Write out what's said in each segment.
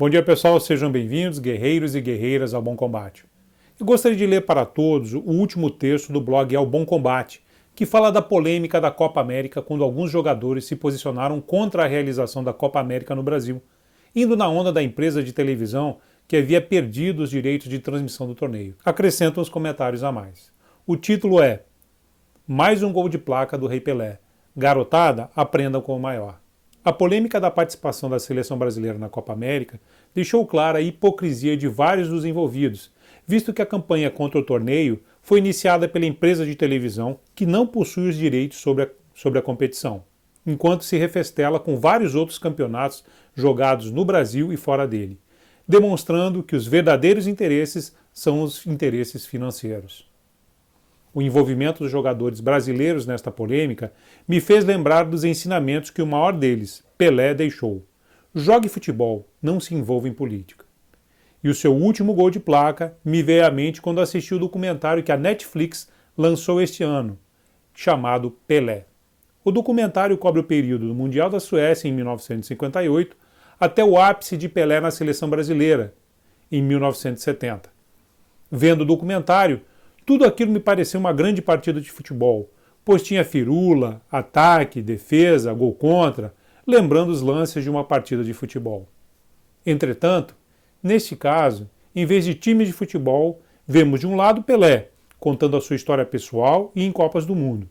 Bom dia, pessoal, sejam bem-vindos, guerreiros e guerreiras ao Bom Combate. Eu gostaria de ler para todos o último texto do blog Ao Bom Combate, que fala da polêmica da Copa América quando alguns jogadores se posicionaram contra a realização da Copa América no Brasil, indo na onda da empresa de televisão que havia perdido os direitos de transmissão do torneio. Acrescentam os comentários a mais. O título é Mais um gol de placa do Rei Pelé. Garotada, aprendam com o maior. A polêmica da participação da seleção brasileira na Copa América deixou clara a hipocrisia de vários dos envolvidos, visto que a campanha contra o torneio foi iniciada pela empresa de televisão que não possui os direitos sobre a competição, enquanto se refestela com vários outros campeonatos jogados no Brasil e fora dele, demonstrando que os verdadeiros interesses são os interesses financeiros. O envolvimento dos jogadores brasileiros nesta polêmica me fez lembrar dos ensinamentos que o maior deles, Pelé, deixou. Jogue futebol, não se envolva em política. E o seu último gol de placa me veio à mente quando assisti o documentário que a Netflix lançou este ano, chamado Pelé. O documentário cobre o período do Mundial da Suécia em 1958 até o ápice de Pelé na seleção brasileira, em 1970. Vendo o documentário, tudo aquilo me pareceu uma grande partida de futebol, pois tinha firula, ataque, defesa, gol contra, lembrando os lances de uma partida de futebol. Entretanto, neste caso, em vez de time de futebol, vemos de um lado Pelé, contando a sua história pessoal e em Copas do Mundo,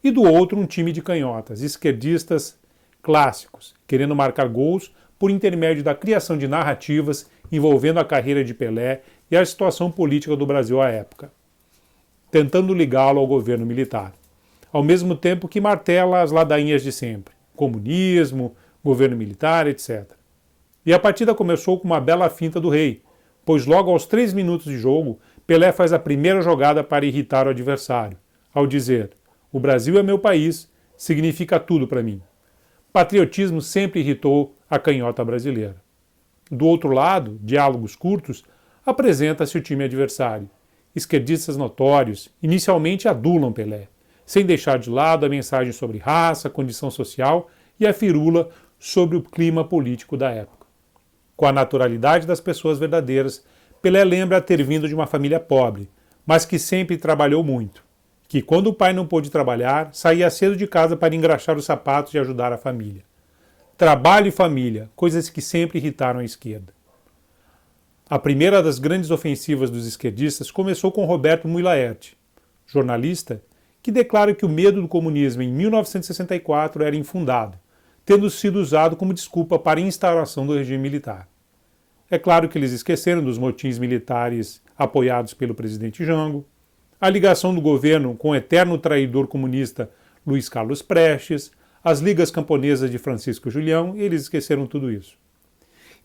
e do outro um time de canhotas, esquerdistas clássicos, querendo marcar gols por intermédio da criação de narrativas envolvendo a carreira de Pelé e a situação política do Brasil à época, tentando ligá-lo ao governo militar, ao mesmo tempo que martela as ladainhas de sempre, comunismo, governo militar, etc. E a partida começou com uma bela finta do rei, pois logo aos 3 minutos de jogo, Pelé faz a primeira jogada para irritar o adversário, ao dizer: "O Brasil é meu país, significa tudo para mim." Patriotismo sempre irritou a canhota brasileira. Do outro lado, diálogos curtos, apresenta-se o time adversário. Esquerdistas notórios inicialmente adulam Pelé, sem deixar de lado a mensagem sobre raça, condição social e a firula sobre o clima político da época. Com a naturalidade das pessoas verdadeiras, Pelé lembra ter vindo de uma família pobre, mas que sempre trabalhou muito, que quando o pai não pôde trabalhar, saía cedo de casa para engraxar os sapatos e ajudar a família. Trabalho e família, coisas que sempre irritaram a esquerda. A primeira das grandes ofensivas dos esquerdistas começou com Roberto Mui-Laerte, jornalista, que declara que o medo do comunismo em 1964 era infundado, tendo sido usado como desculpa para a instauração do regime militar. É claro que eles esqueceram dos motins militares apoiados pelo presidente Jango, a ligação do governo com o eterno traidor comunista Luiz Carlos Prestes, as ligas camponesas de Francisco Julião, e eles esqueceram tudo isso.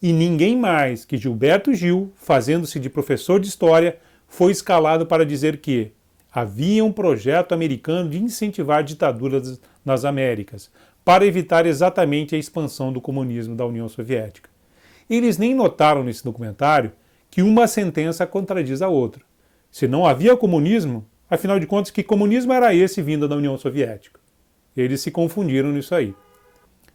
E ninguém mais que Gilberto Gil, fazendo-se de professor de história, foi escalado para dizer que havia um projeto americano de incentivar ditaduras nas Américas, para evitar exatamente a expansão do comunismo da União Soviética. Eles nem notaram nesse documentário que uma sentença contradiz a outra. Se não havia comunismo, afinal de contas, que comunismo era esse vindo da União Soviética? Eles se confundiram nisso aí.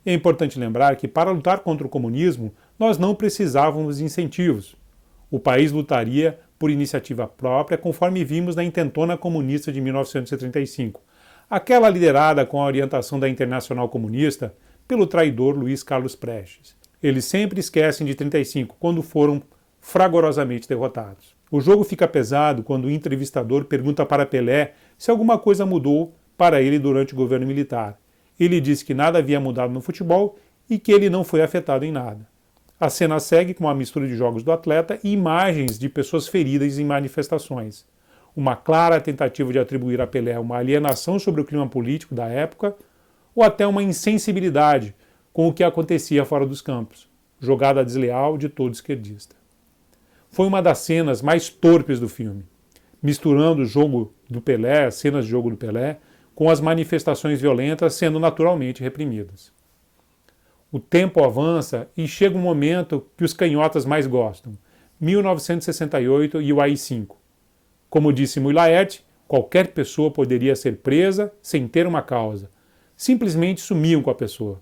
É importante lembrar que para lutar contra o comunismo, nós não precisávamos de incentivos. O país lutaria por iniciativa própria, conforme vimos na Intentona Comunista de 1935, aquela liderada com a orientação da Internacional Comunista pelo traidor Luiz Carlos Prestes. Eles sempre esquecem de 35, quando foram fragorosamente derrotados. O jogo fica pesado quando o entrevistador pergunta para Pelé se alguma coisa mudou para ele durante o governo militar. Ele diz que nada havia mudado no futebol e que ele não foi afetado em nada. A cena segue com uma mistura de jogos do atleta e imagens de pessoas feridas em manifestações. Uma clara tentativa de atribuir a Pelé uma alienação sobre o clima político da época ou até uma insensibilidade com o que acontecia fora dos campos, jogada desleal de todo esquerdista. Foi uma das cenas mais torpes do filme, misturando o jogo do Pelé, as cenas de jogo do Pelé, com as manifestações violentas sendo naturalmente reprimidas. O tempo avança e chega um momento que os canhotas mais gostam, 1968 e o AI-5. Como disse Mui-Laerte, qualquer pessoa poderia ser presa sem ter uma causa. Simplesmente sumiam com a pessoa.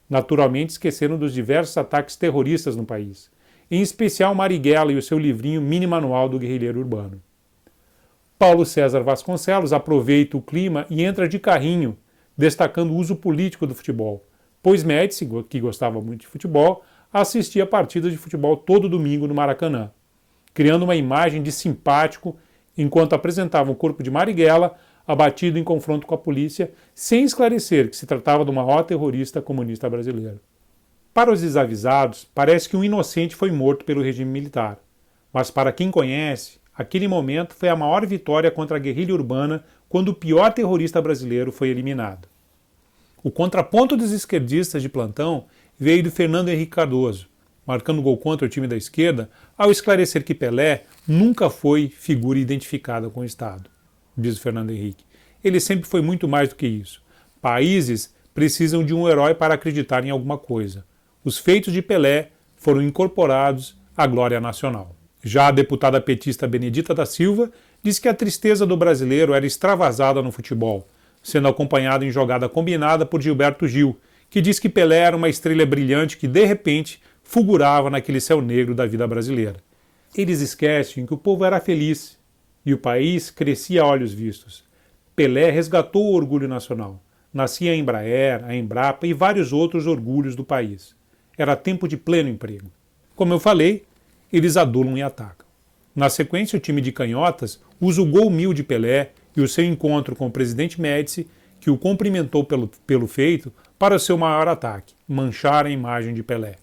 Naturalmente esqueceram dos diversos ataques terroristas no país, em especial Marighella e o seu livrinho Mini Manual do Guerrilheiro Urbano. Paulo César Vasconcelos aproveita o clima e entra de carrinho, destacando o uso político do futebol, pois Médici, que gostava muito de futebol, assistia partidas de futebol todo domingo no Maracanã, criando uma imagem de simpático enquanto apresentava o corpo de Marighella abatido em confronto com a polícia, sem esclarecer que se tratava do maior terrorista comunista brasileiro. Para os desavisados, parece que um inocente foi morto pelo regime militar, mas para quem conhece, aquele momento foi a maior vitória contra a guerrilha urbana quando o pior terrorista brasileiro foi eliminado. O contraponto dos esquerdistas de plantão veio de Fernando Henrique Cardoso, marcando gol contra o time da esquerda, ao esclarecer que Pelé nunca foi figura identificada com o Estado, diz o Fernando Henrique. Ele sempre foi muito mais do que isso. Países precisam de um herói para acreditar em alguma coisa. Os feitos de Pelé foram incorporados à glória nacional. Já a deputada petista Benedita da Silva diz que a tristeza do brasileiro era extravasada no futebol, sendo acompanhado em jogada combinada por Gilberto Gil, que diz que Pelé era uma estrela brilhante que, de repente, fulgurava naquele céu negro da vida brasileira. Eles esquecem que o povo era feliz e o país crescia a olhos vistos. Pelé resgatou o orgulho nacional. Nascia a Embraer, a Embrapa e vários outros orgulhos do país. Era tempo de pleno emprego. Como eu falei, eles adulam e atacam. Na sequência, o time de canhotas usa o gol 1000 de Pelé e o seu encontro com o presidente Médici, que o cumprimentou pelo feito, para o seu maior ataque, manchar a imagem de Pelé.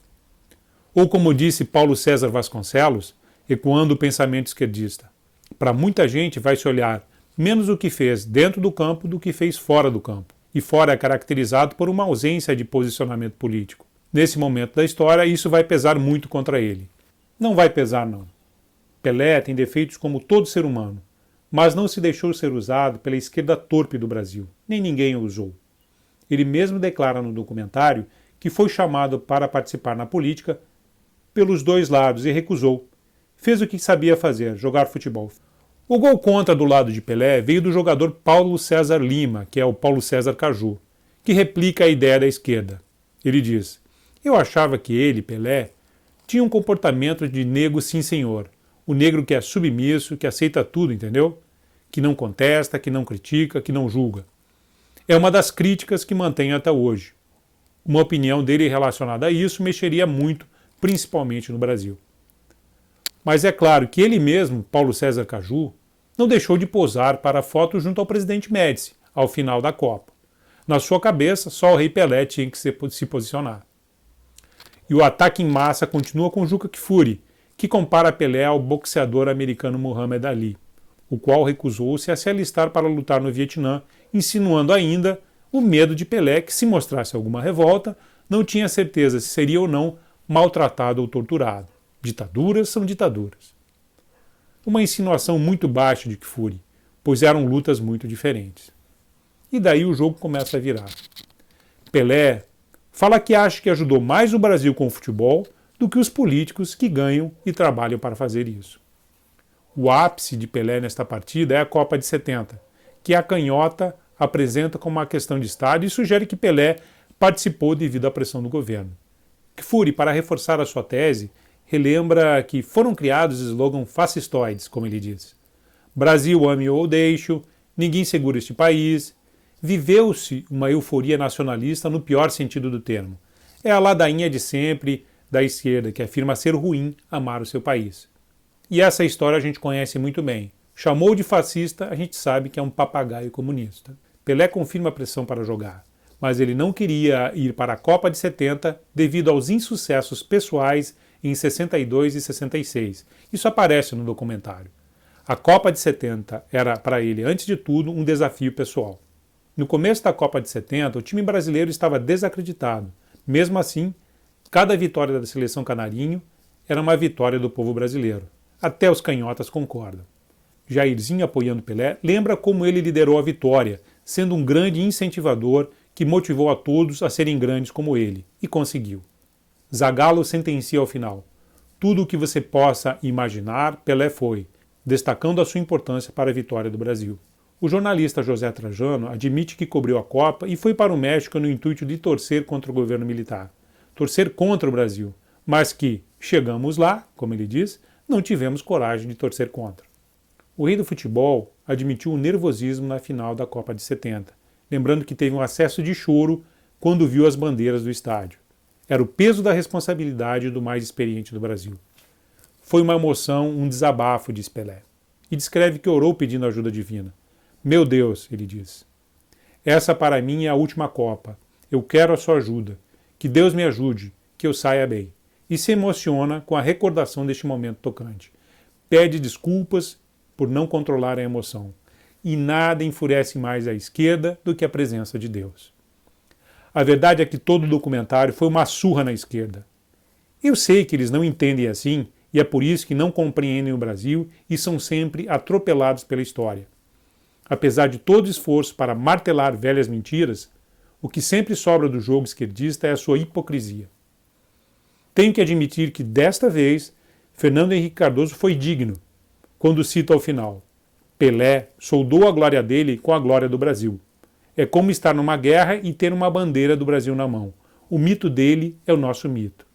Ou como disse Paulo César Vasconcelos, ecoando o pensamento esquerdista, para muita gente vai se olhar menos o que fez dentro do campo do que fez fora do campo. E fora é caracterizado por uma ausência de posicionamento político. Nesse momento da história, isso vai pesar muito contra ele. Não vai pesar, não. Pelé tem defeitos como todo ser humano, mas não se deixou ser usado pela esquerda torpe do Brasil. Nem ninguém o usou. Ele mesmo declara no documentário que foi chamado para participar na política pelos dois lados e recusou. Fez o que sabia fazer, jogar futebol. O gol contra do lado de Pelé veio do jogador Paulo César Lima, que é o Paulo César Caju, que replica a ideia da esquerda. Ele diz: "Eu achava que ele, Pelé, tinha um comportamento de nego sim senhor. O negro que é submisso, que aceita tudo, entendeu? Que não contesta, que não critica, que não julga. É uma das críticas que mantenho até hoje. Uma opinião dele relacionada a isso mexeria muito, principalmente no Brasil." Mas é claro que ele mesmo, Paulo César Caju, não deixou de posar para a foto junto ao presidente Médici, ao final da Copa. Na sua cabeça, só o rei Pelé tinha que se posicionar. E o ataque em massa continua com Juca Kfouri, que compara Pelé ao boxeador americano Muhammad Ali, o qual recusou-se a se alistar para lutar no Vietnã, insinuando ainda o medo de Pelé que, se mostrasse alguma revolta, não tinha certeza se seria ou não maltratado ou torturado. Ditaduras são ditaduras. Uma insinuação muito baixa de Kfouri, pois eram lutas muito diferentes. E daí o jogo começa a virar. Pelé fala que acha que ajudou mais o Brasil com o futebol do que os políticos que ganham e trabalham para fazer isso. O ápice de Pelé nesta partida é a Copa de 70, que a canhota apresenta como uma questão de Estado e sugere que Pelé participou devido à pressão do governo. Kfouri, para reforçar a sua tese, relembra que foram criados slogans fascistoides, como ele diz. Brasil ame ou deixo, ninguém segura este país. Viveu-se uma euforia nacionalista no pior sentido do termo. É a ladainha de sempre da esquerda que afirma ser ruim amar o seu país. E essa história a gente conhece muito bem. Chamou de fascista, a gente sabe que é um papagaio comunista. Pelé confirma a pressão para jogar, mas ele não queria ir para a Copa de 70 devido aos insucessos pessoais em 62 e 66. Isso aparece no documentário. A Copa de 70 era, para ele, antes de tudo, um desafio pessoal. No começo da Copa de 70, o time brasileiro estava desacreditado. Mesmo assim, cada vitória da seleção canarinho era uma vitória do povo brasileiro. Até os canhotas concordam. Jairzinho, apoiando Pelé, lembra como ele liderou a vitória, sendo um grande incentivador que motivou a todos a serem grandes como ele, e conseguiu. Zagallo sentencia ao final: tudo o que você possa imaginar, Pelé foi, destacando a sua importância para a vitória do Brasil. O jornalista José Trajano admite que cobriu a Copa e foi para o México no intuito de torcer contra o governo militar, torcer contra o Brasil, mas que, chegamos lá, como ele diz, não tivemos coragem de torcer contra. O rei do futebol admitiu o nervosismo na final da Copa de 70, lembrando que teve um acesso de choro quando viu as bandeiras do estádio. Era o peso da responsabilidade do mais experiente do Brasil. Foi uma emoção, um desabafo, diz Pelé. E descreve que orou pedindo ajuda divina. Meu Deus, ele diz, essa para mim é a última Copa. Eu quero a sua ajuda. Que Deus me ajude, que eu saia bem. E se emociona com a recordação deste momento tocante. Pede desculpas por não controlar a emoção. E nada enfurece mais a esquerda do que a presença de Deus. A verdade é que todo o documentário foi uma surra na esquerda. Eu sei que eles não entendem assim, e é por isso que não compreendem o Brasil e são sempre atropelados pela história. Apesar de todo esforço para martelar velhas mentiras, o que sempre sobra do jogo esquerdista é a sua hipocrisia. Tenho que admitir que, desta vez, Fernando Henrique Cardoso foi digno, quando cita ao final: Pelé soldou a glória dele com a glória do Brasil. É como estar numa guerra e ter uma bandeira do Brasil na mão. O mito dele é o nosso mito.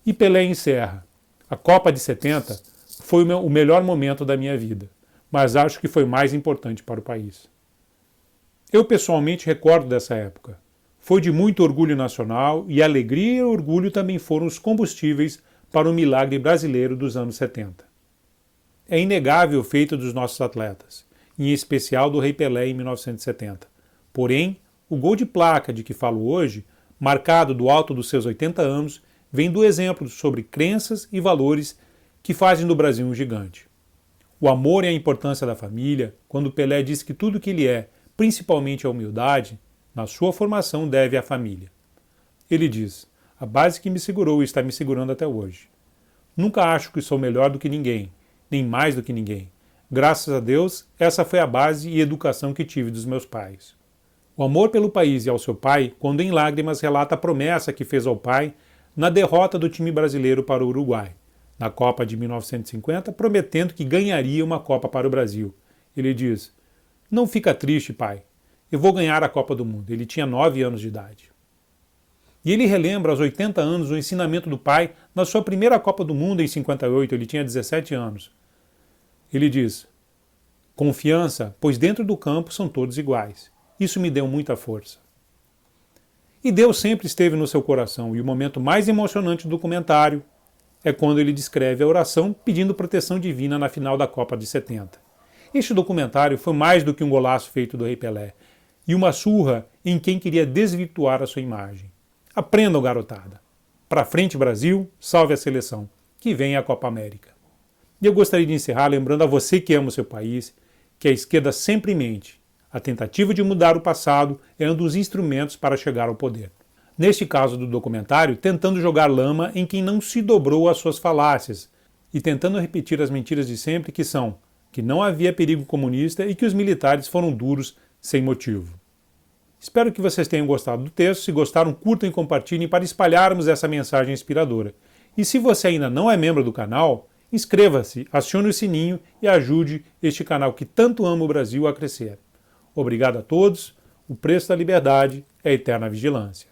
E Pelé encerra: a Copa de 70 foi o melhor momento da minha vida, mas acho que foi mais importante para o país. Eu pessoalmente recordo dessa época. Foi de muito orgulho nacional e alegria e orgulho também foram os combustíveis para o milagre brasileiro dos anos 70. É inegável o feito dos nossos atletas, em especial do Rei Pelé em 1970. Porém, o gol de placa de que falo hoje, marcado do alto dos seus 80 anos, vem do exemplo sobre crenças e valores que fazem do Brasil um gigante. O amor e a importância da família, quando Pelé diz que tudo que ele é, principalmente a humildade, na sua formação deve à família. Ele diz: a base que me segurou e está me segurando até hoje. Nunca acho que sou melhor do que ninguém, nem mais do que ninguém. Graças a Deus, essa foi a base e educação que tive dos meus pais. O amor pelo país e ao seu pai, quando em lágrimas relata a promessa que fez ao pai na derrota do time brasileiro para o Uruguai, na Copa de 1950, prometendo que ganharia uma Copa para o Brasil. Ele diz: não fica triste, pai. Eu vou ganhar a Copa do Mundo. Ele tinha 9 anos de idade. E ele relembra aos 80 anos o ensinamento do pai na sua primeira Copa do Mundo em 58, ele tinha 17 anos. Ele diz: confiança, pois dentro do campo são todos iguais. Isso me deu muita força. E Deus sempre esteve no seu coração, e o momento mais emocionante do documentário é quando ele descreve a oração pedindo proteção divina na final da Copa de 70. Este documentário foi mais do que um golaço feito do Rei Pelé, e uma surra em quem queria desvirtuar a sua imagem. Aprendam, garotada. Pra frente, Brasil, salve a seleção, que vem a Copa América. E eu gostaria de encerrar lembrando a você que ama o seu país, que a esquerda sempre mente. A tentativa de mudar o passado é um dos instrumentos para chegar ao poder. Neste caso do documentário, tentando jogar lama em quem não se dobrou às suas falácias e tentando repetir as mentiras de sempre que são que não havia perigo comunista e que os militares foram duros sem motivo. Espero que vocês tenham gostado do texto. Se gostaram, curtam e compartilhem para espalharmos essa mensagem inspiradora. E se você ainda não é membro do canal, inscreva-se, acione o sininho e ajude este canal que tanto ama o Brasil a crescer. Obrigado a todos. O preço da liberdade é a eterna vigilância.